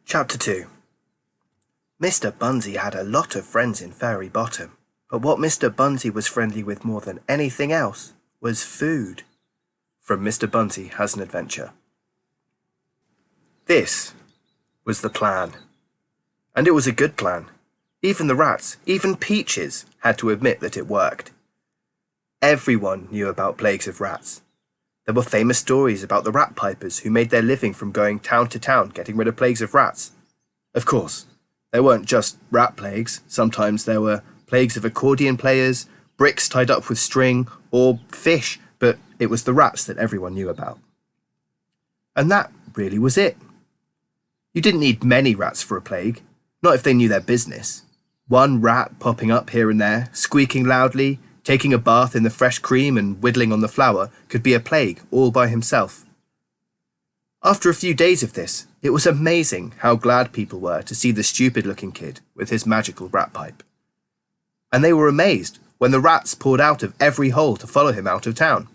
Chapter 2. Mr. Bunsey had a lot of friends in Fairy Bottom, but what Mr. Bunsey was friendly with more than anything else was food. From Mr. Bunsey Has an Adventure. This was the plan. And it was a good plan. Even the rats, even Peaches, had to admit that it worked. Everyone knew about plagues of rats. There were famous stories about the rat pipers who made their living from going town to town getting rid of plagues of rats. Of course, there weren't just rat plagues. Sometimes there were plagues of accordion players, bricks tied up with string, or fish, but it was the rats that everyone knew about. And that really was it. You didn't need many rats for a plague, not if they knew their business. One rat popping up here and there, squeaking loudly, taking a bath in the fresh cream and whittling on the flour could be a plague all by himself. After a few days of this, it was amazing how glad people were to see the stupid-looking kid with his magical rat pipe. And they were amazed when the rats poured out of every hole to follow him out of town.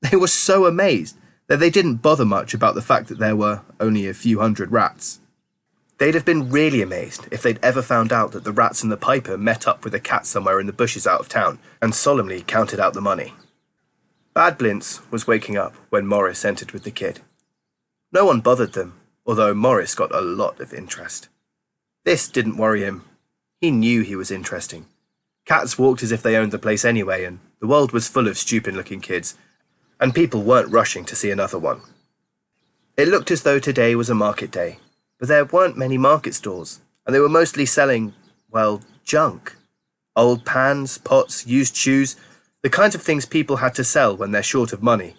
They were so amazed that they didn't bother much about the fact that there were only a few hundred rats. They'd have been really amazed if they'd ever found out that the rats and the piper met up with a cat somewhere in the bushes out of town and solemnly counted out the money. Bad Blintz was waking up when Maurice entered with the kid. No one bothered them, although Maurice got a lot of interest. This didn't worry him. He knew he was interesting. Cats walked as if they owned the place anyway, and the world was full of stupid-looking kids, and people weren't rushing to see another one. It looked as though today was a market day, but there weren't many market stalls, and they were mostly selling, well, junk. Old pans, pots, used shoes, the kinds of things people had to sell when they're short of money.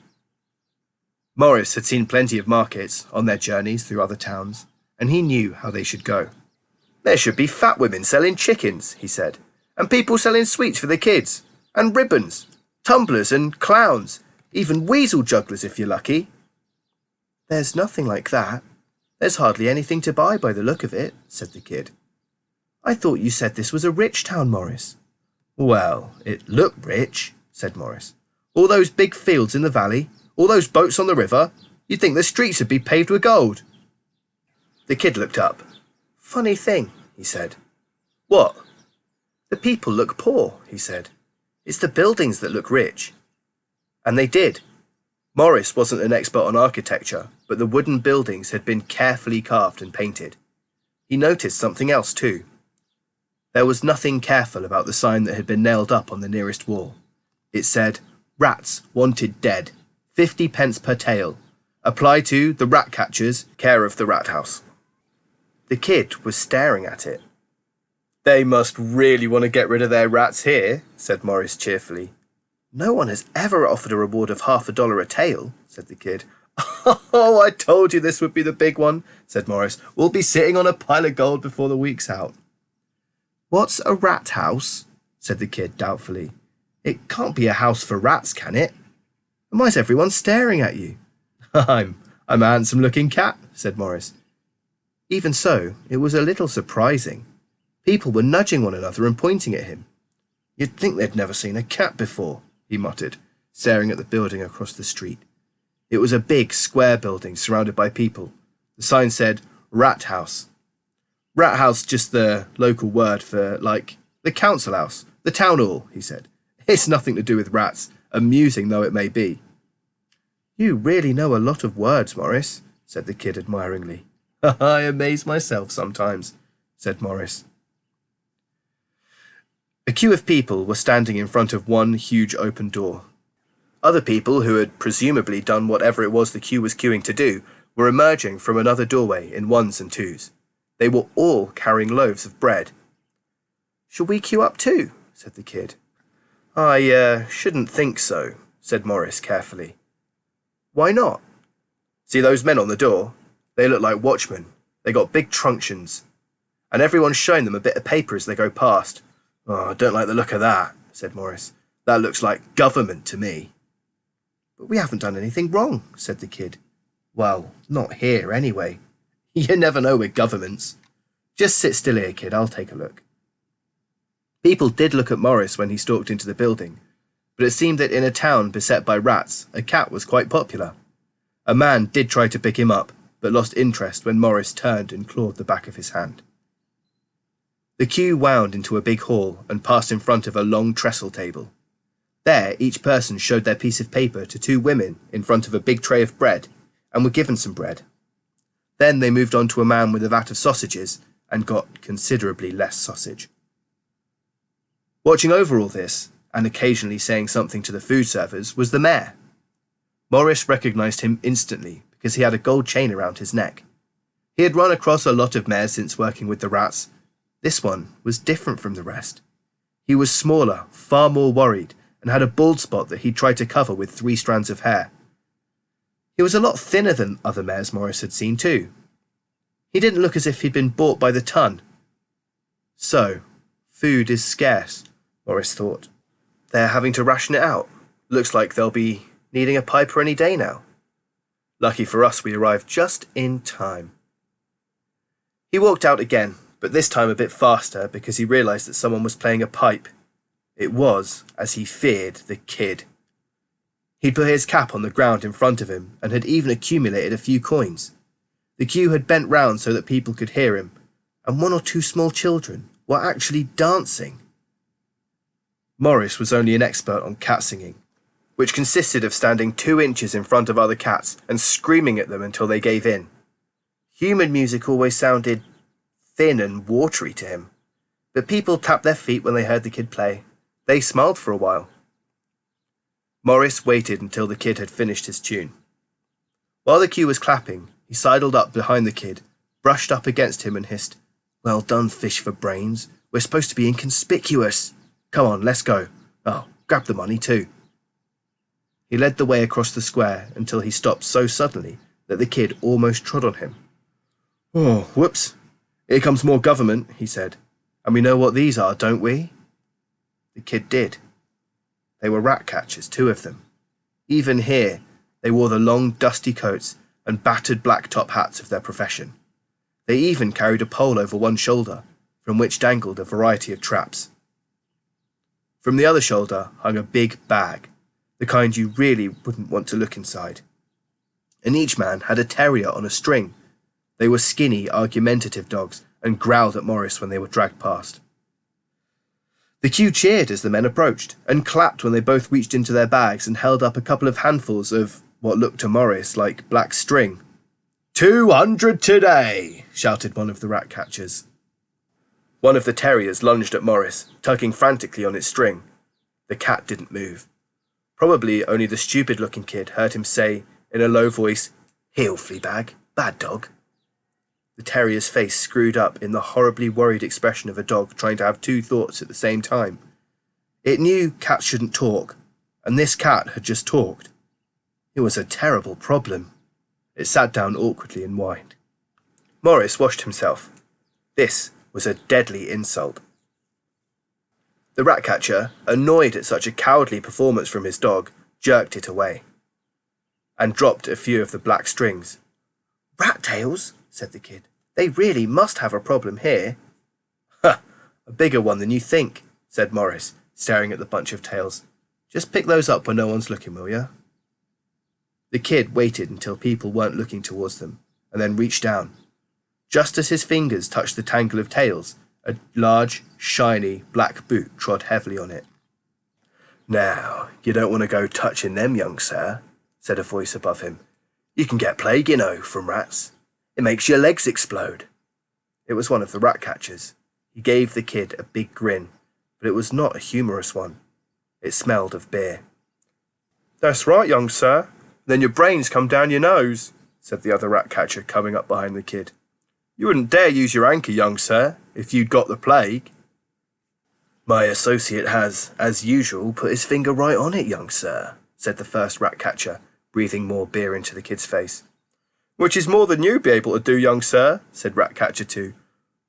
Maurice had seen plenty of markets on their journeys through other towns, and he knew how they should go. There should be fat women selling chickens, he said, and people selling sweets for the kids, and ribbons, tumblers and clowns, even weasel jugglers if you're lucky. There's nothing like that. There's hardly anything to buy by the look of it, said the kid. I thought you said this was a rich town, Maurice. Well, it looked rich, said Maurice. All those big fields in the valley, all those boats on the river, you'd think the streets would be paved with gold. The kid looked up. Funny thing, he said. What? The people look poor, he said. It's the buildings that look rich. And they did. Maurice wasn't an expert on architecture, but the wooden buildings had been carefully carved and painted. He noticed something else too. There was nothing careful about the sign that had been nailed up on the nearest wall. It said, Rats wanted dead, 50 pence per tail. Apply to the rat catchers, care of the rat house. The kid was staring at it. They must really want to get rid of their rats here, said Maurice cheerfully. No one has ever offered a reward of $50 a tail, said the kid. Oh, I told you this would be the big one, said Maurice. We'll be sitting on a pile of gold before the week's out. What's a rat house? Said the kid doubtfully. It can't be a house for rats, can it? And why's everyone staring at you? I'm a handsome-looking cat, said Maurice. Even so, it was a little surprising. People were nudging one another and pointing at him. You'd think they'd never seen a cat before, he muttered, staring at the building across the street. It was a big, square building surrounded by people. The sign said, Rat House. Rat House, just the local word for, like, the council house, the town hall, he said. It's nothing to do with rats, amusing though it may be. You really know a lot of words, Maurice, said the kid admiringly. I amaze myself sometimes, said Maurice. A queue of people were standing in front of one huge open door. Other people, who had presumably done whatever it was the queue was queuing to do, were emerging from another doorway in ones and twos. They were all carrying loaves of bread. Shall we queue up too? Said the kid. I shouldn't think so, said Maurice carefully. Why not? See those men on the door? They look like watchmen. They got big truncheons. And everyone's showing them a bit of paper as they go past. Oh, I don't like the look of that, said Maurice. That looks like government to me. But we haven't done anything wrong, said the kid. Well, not here anyway. You never know with governments. Just sit still here, kid, I'll take a look. People did look at Maurice when he stalked into the building, but it seemed that in a town beset by rats, a cat was quite popular. A man did try to pick him up, but lost interest when Maurice turned and clawed the back of his hand. The queue wound into a big hall and passed in front of a long trestle table. There, each person showed their piece of paper to two women in front of a big tray of bread and were given some bread. Then they moved on to a man with a vat of sausages and got considerably less sausage. Watching over all this, and occasionally saying something to the food servers, was the mayor. Maurice recognised him instantly because he had a gold chain around his neck. He had run across a lot of mayors since working with the rats. This one was different from the rest. He was smaller, far more worried, and had a bald spot that he tried to cover with 3 strands of hair. He was a lot thinner than other mayors Maurice had seen too. He didn't look as if he'd been bought by the ton. So, food is scarce, Maurice thought. They're having to ration it out. Looks like they'll be needing a piper any day now. Lucky for us we arrived just in time. He walked out again, but this time a bit faster because he realised that someone was playing a pipe. It was, as he feared, the kid. He'd put his cap on the ground in front of him and had even accumulated a few coins. The queue had bent round so that people could hear him, and 1 or 2 small children were actually dancing. Maurice was only an expert on cat singing, which consisted of standing 2 inches in front of other cats and screaming at them until they gave in. Human music always sounded thin and watery to him, but people tapped their feet when they heard the kid play. They smiled for a while. Maurice waited until the kid had finished his tune. While the queue was clapping, he sidled up behind the kid, brushed up against him and hissed, "Well done, fish for brains. We're supposed to be inconspicuous. Come on, let's go. Oh, grab the money too." He led the way across the square until he stopped so suddenly that the kid almost trod on him. "Oh, whoops. Here comes more government," he said. "And we know what these are, don't we?" The kid did. They were rat catchers, 2 of them. Even here, they wore the long, dusty coats and battered black top hats of their profession. They even carried a pole over one shoulder, from which dangled a variety of traps. From the other shoulder hung a big bag, the kind you really wouldn't want to look inside. And each man had a terrier on a string. They were skinny, argumentative dogs and growled at Maurice when they were dragged past. The queue cheered as the men approached, and clapped when they both reached into their bags and held up a couple of handfuls of what looked to Maurice like black string. 200 today, shouted one of the rat catchers. One of the terriers lunged at Maurice, tugging frantically on its string. The cat didn't move. Probably only the stupid-looking kid heard him say, in a low voice, "Heel, Fleabag, bad dog." The terrier's face screwed up in the horribly worried expression of a dog trying to have 2 thoughts at the same time. It knew cats shouldn't talk, and this cat had just talked. It was a terrible problem. It sat down awkwardly and whined. Maurice washed himself. This was a deadly insult. The rat catcher, annoyed at such a cowardly performance from his dog, jerked it away and dropped a few of the black strings. "Rat tails," said the kid. "They really must have a problem here." "Ha! A bigger one than you think," said Maurice, staring at the bunch of tails. "Just pick those up when no one's looking, will ya?" The kid waited until people weren't looking towards them, and then reached down. Just as his fingers touched the tangle of tails, a large, shiny, black boot trod heavily on it. "Now, you don't want to go touching them, young sir," said a voice above him. "You can get plague, you know, from rats. It makes your legs explode." It was one of the rat catchers. He gave the kid a big grin, but it was not a humorous one. It smelled of beer. "That's right, young sir. Then your brains come down your nose," said the other rat catcher, coming up behind the kid. "You wouldn't dare use your anchor, young sir, if you'd got the plague." "My associate has, as usual, put his finger right on it, young sir," said the first rat catcher, breathing more beer into the kid's face. "Which is more than you'd be able to do, young sir," said rat catcher 2.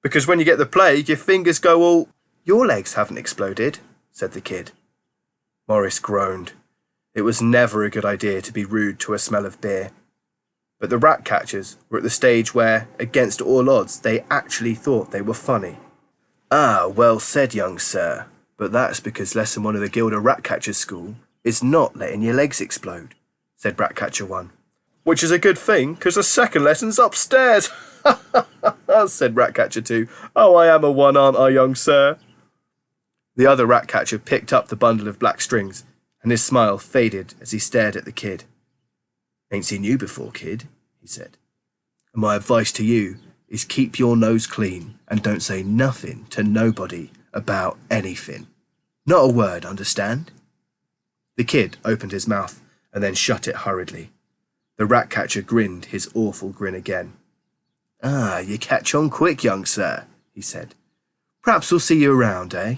"Because when you get the plague, your fingers go all—" "Your legs haven't exploded," said the kid. Maurice groaned. It was never a good idea to be rude to a smell of beer. But the rat catchers were at the stage where, against all odds, they actually thought they were funny. "Ah, well said, young sir, but that's because lesson 1 of the Guild of Rat Catchers School is not letting your legs explode," said Rat Catcher 1. Which is a good thing, because the second lesson's upstairs, said Ratcatcher 2. Oh, I am a one, aren't I, young sir? The other Ratcatcher picked up the bundle of black strings, and his smile faded as he stared at the kid. Ain't seen you before, kid, he said. And my advice to you is keep your nose clean and don't say nothing to nobody about anything. Not a word, understand? The kid opened his mouth and then shut it hurriedly. The Ratcatcher grinned his awful grin again. Ah, you catch on quick, young sir, he said. Perhaps we'll see you around, eh?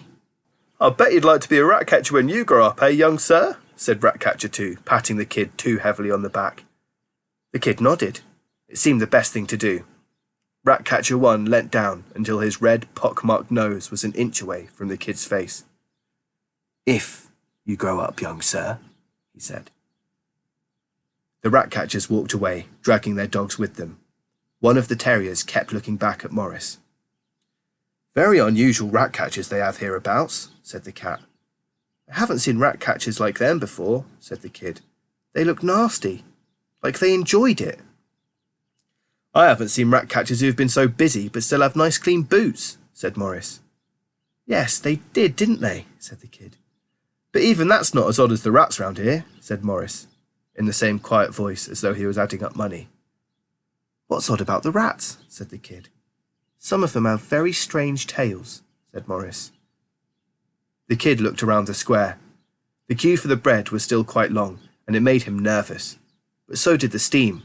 I bet you'd like to be a Ratcatcher when you grow up, eh, young sir? Said Ratcatcher 2, patting the kid too heavily on the back. The kid nodded. It seemed the best thing to do. Ratcatcher 1 leant down until his red, pock-marked nose was an inch away from the kid's face. If you grow up, young sir, he said. The Ratcatchers walked away, dragging their dogs with them. One of the terriers kept looking back at Maurice. Very unusual Ratcatchers they have hereabouts, said the cat. I haven't seen Ratcatchers like them before, said the kid. They look nasty, like they enjoyed it. I haven't seen Ratcatchers who've been so busy but still have nice clean boots, said Maurice. Yes, they did, didn't they, said the kid. But even that's not as odd as the rats round here, said Maurice, in the same quiet voice as though he was adding up money. What's odd about the rats, said the kid. Some of them have very strange tails, said Maurice. The kid looked around the square. The queue for the bread was still quite long, and it made him nervous. But so did the steam.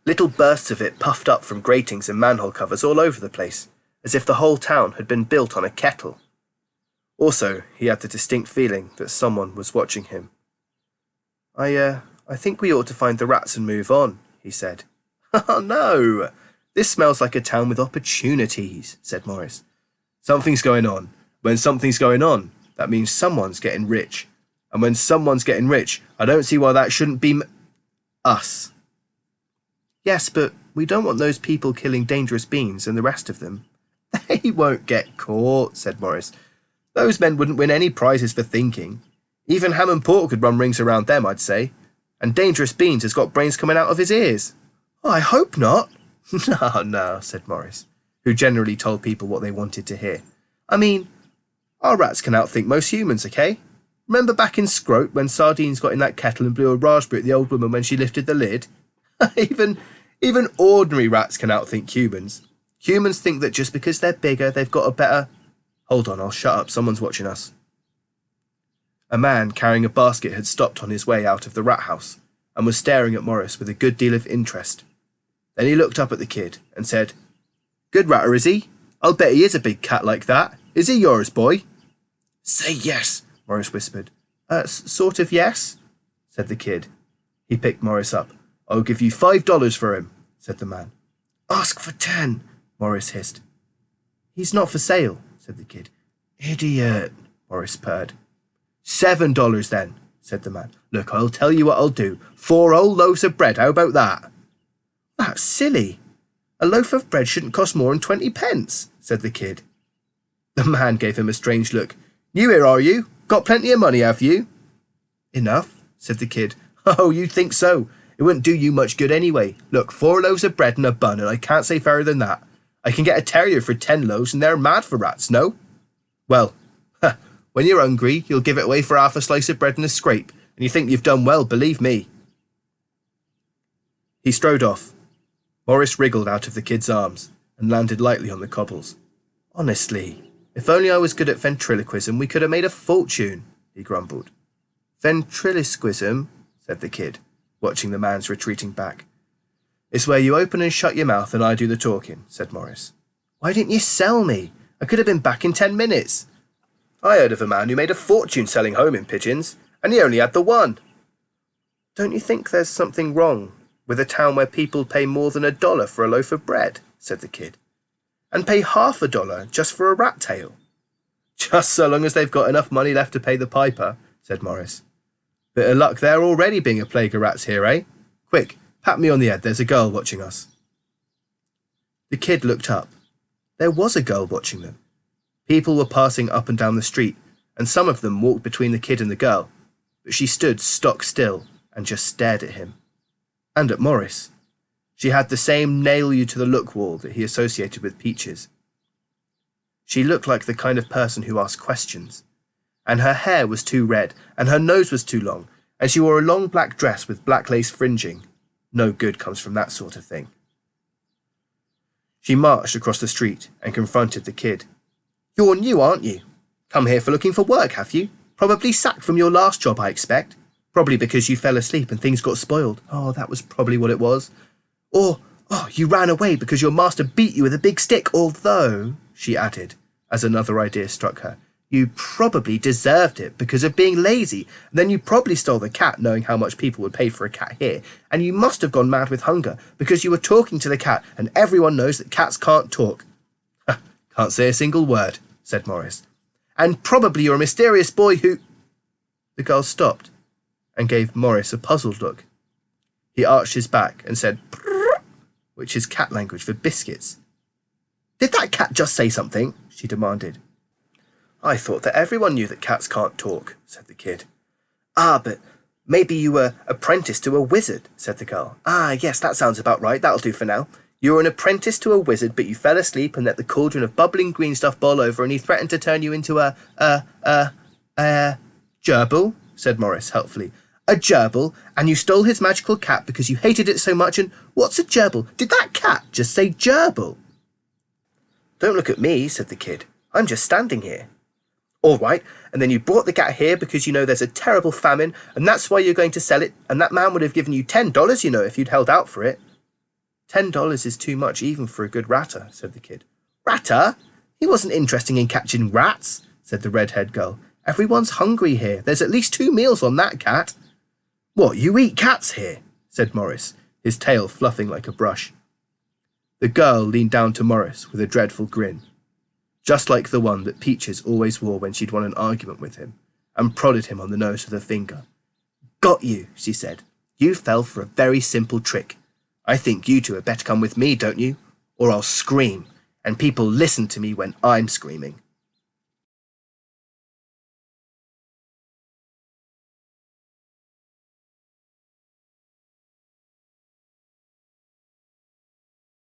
Little bursts of it puffed up from gratings and manhole covers all over the place, as if the whole town had been built on a kettle. Also, he had the distinct feeling that someone was watching him. I think we ought to find the rats and move on, he said. Oh, no! This smells like a town with opportunities, said Maurice. Something's going on. When something's going on, that means someone's getting rich. And when someone's getting rich, I don't see why that shouldn't be us. Yes, but we don't want those people killing dangerous beans and the rest of them. They won't get caught, said Maurice. Those men wouldn't win any prizes for thinking. Even Ham and Pork could run rings around them, I'd say. And Dangerous Beans has got brains coming out of his ears. Oh, I hope not. No, said Maurice, who generally told people what they wanted to hear. I mean, our rats can outthink most humans, okay? Remember back in Scroat when Sardines got in that kettle and blew a raspberry at the old woman when she lifted the lid? Even ordinary rats can outthink humans. Humans think that just because they're bigger, they've got a better... Hold on, I'll shut up. Someone's watching us. A man carrying a basket had stopped on his way out of the rat house and was staring at Maurice with a good deal of interest. Then he looked up at the kid and said, Good ratter, is he? I'll bet he is a big cat like that. Is he yours, boy? Say yes, Maurice whispered. Sort of yes, said the kid. He picked Maurice up. I'll give you $5 for him, said the man. Ask for 10, Maurice hissed. He's not for sale, said the kid. Idiot, Maurice purred. $7 then, said the man. Look, I'll tell you what I'll do. 4 whole loaves of bread, how about that? That's silly. A loaf of bread shouldn't cost more than 20 pence, said the kid. The man gave him a strange look. New here, are you? Got plenty of money, have you? Enough, said the kid. Oh, you think so? It wouldn't do you much good anyway. Look, 4 loaves of bread and a bun, and I can't say fairer than that. I can get a terrier for 10 loaves, and they're mad for rats, no? Well, when you're hungry, you'll give it away for half a slice of bread and a scrape, and you think you've done well, believe me. He strode off. Maurice wriggled out of the kid's arms and landed lightly on the cobbles. Honestly, if only I was good at ventriloquism, we could have made a fortune, he grumbled. Ventriloquism, said the kid, watching the man's retreating back. It's where you open and shut your mouth and I do the talking, said Maurice. Why didn't you sell me? I could have been back in 10 minutes. I heard of a man who made a fortune selling homing pigeons, and he only had the one. Don't you think there's something wrong with a town where people pay more than $1 for a loaf of bread, said the kid, and pay half $1 just for a rat tail? Just so long as they've got enough money left to pay the piper, said Maurice. Bit of luck there already being a plague of rats here, eh? Quick, pat me on the head, there's a girl watching us. The kid looked up. There was a girl watching them. People were passing up and down the street, and some of them walked between the kid and the girl, but she stood stock still and just stared at him. and at Maurice. She had the same nail-you-to-the-look wall that he associated with Peaches. She looked like the kind of person who asked questions, and her hair was too red, and her nose was too long, and she wore a long black dress with black lace fringing. No good comes from that sort of thing. She marched across the street and confronted the kid. "You're new, aren't you? Come here for looking for work, have you? Probably sacked from your last job, I expect. Probably because you fell asleep and things got spoiled. Oh, that was probably what it was. Or, you ran away because your master beat you with a big stick, although," she added, as another idea struck her, "you probably deserved it because of being lazy. And then you probably stole the cat, knowing how much people would pay for a cat here. And you must have gone mad with hunger because you were talking to the cat, and everyone knows that cats can't talk." "Can't say a single word," said Maurice. "And probably you're a mysterious boy who—" The girl stopped and gave Maurice a puzzled look. He arched his back and said, "Prrr," which is cat language for biscuits. "Did that cat just say something?" she demanded. "I thought that everyone knew that cats can't talk," said the kid. But maybe you were apprenticed to a wizard," said the girl. Yes, that sounds about right. That'll do for now. You were an apprentice to a wizard, but you fell asleep and let the cauldron of bubbling green stuff boil over, and he threatened to turn you into a gerbil," said Maurice helpfully. "A gerbil, and you stole his magical cat because you hated it so much, and what's a gerbil? Did that cat just say gerbil?" "Don't look at me," said the kid. "I'm just standing here." "All right, and then you brought the cat here because you know there's a terrible famine, and that's why you're going to sell it, and that man would have given you $10, if you'd held out for it." $10 is too much even for a good ratter," said the kid. "Ratter? He wasn't interested in catching rats," said the red-haired girl. "Everyone's hungry here. There's at least 2 meals on that cat." "What, you eat cats here?" said Maurice, his tail fluffing like a brush. The girl leaned down to Maurice with a dreadful grin, just like the one that Peaches always wore when she'd won an argument with him, and prodded him on the nose with her finger. "Got you," she said. "You fell for a very simple trick. I think you two had better come with me, don't you? Or I'll scream, and people listen to me when I'm screaming."